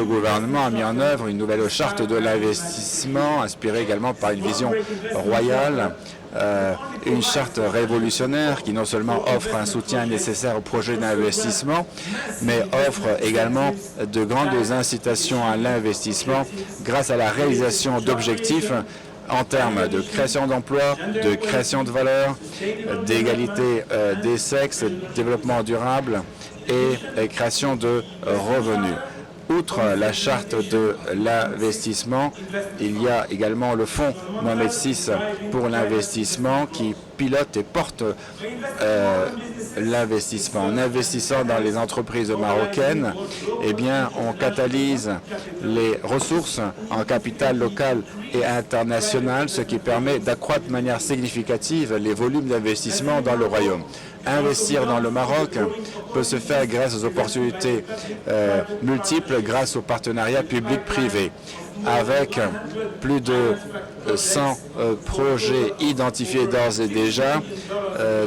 Le gouvernement a mis en œuvre une nouvelle charte de l'investissement, inspirée également par une vision royale, une charte révolutionnaire qui non seulement offre un soutien nécessaire aux projets d'investissement, mais offre également de grandes incitations à l'investissement grâce à la réalisation d'objectifs en termes de création d'emplois, de création de valeur, d'égalité des sexes, développement durable et création de revenus. Outre la charte de l'investissement, il y a également le fonds Mohamed VI pour l'investissement qui pilote et porte l'investissement. En investissant dans les entreprises marocaines, eh bien, on catalyse les ressources en capital local et international, ce qui permet d'accroître de manière significative les volumes d'investissement dans le royaume. Investir dans le Maroc peut se faire grâce aux opportunités multiples, grâce aux partenariats publics-privés. Avec plus de 100 projets identifiés d'ores et déjà,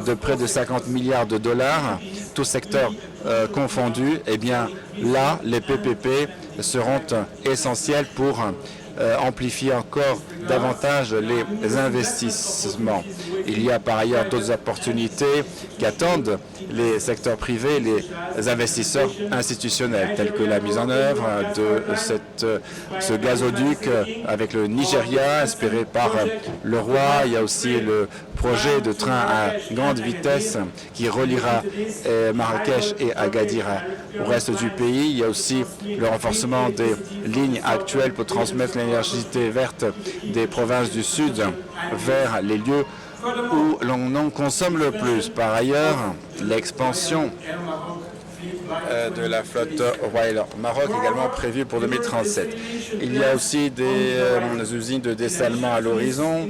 de près de 50 milliards de dollars, tous secteurs confondus, eh bien là, les PPP seront essentiels pour amplifier encore davantage les investissements. Il y a par ailleurs d'autres opportunités qui attendent les secteurs privés, les investisseurs institutionnels, tels que la mise en œuvre de ce gazoduc avec le Nigeria, inspiré par le roi. Il y a aussi le projet de train à grande vitesse qui reliera Marrakech et Agadir au reste du pays. Il y a aussi le renforcement des lignes actuelles pour transmettre l'électricité verte des provinces du Sud vers les lieux où l'on en consomme le plus. Par ailleurs, l'expansion de la flotte royale au Maroc également prévue pour 2037. Il y a aussi des usines de dessalement à l'horizon.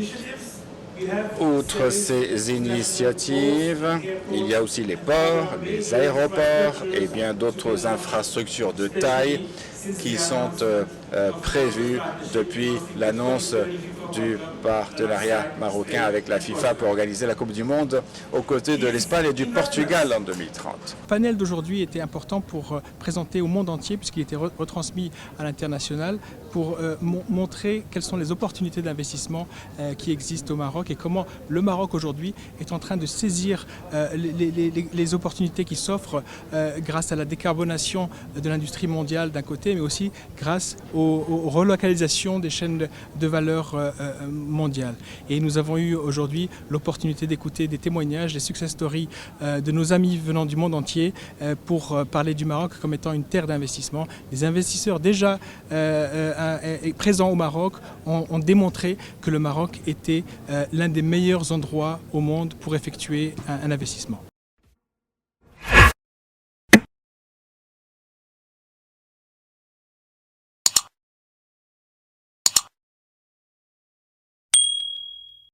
Outre ces initiatives, il y a aussi les ports, les aéroports et bien d'autres infrastructures de taille qui sont prévues depuis l'annonce du partenariat marocain avec la FIFA pour organiser la Coupe du Monde aux côtés de l'Espagne et du Portugal en 2030. Le panel d'aujourd'hui était important pour présenter au monde entier, puisqu'il était retransmis à l'international, pour montrer quelles sont les opportunités d'investissement qui existent au Maroc et comment le Maroc aujourd'hui est en train de saisir les opportunités qui s'offrent grâce à la décarbonation de l'industrie mondiale d'un côté, mais aussi grâce aux relocalisations des chaînes de valeur mondiales. Et nous avons eu aujourd'hui l'opportunité d'écouter des témoignages, des success stories de nos amis venant du monde entier pour parler du Maroc comme étant une terre d'investissement. Les investisseurs déjà présents au Maroc ont démontré que le Maroc était l'un des meilleurs endroits au monde pour effectuer un investissement.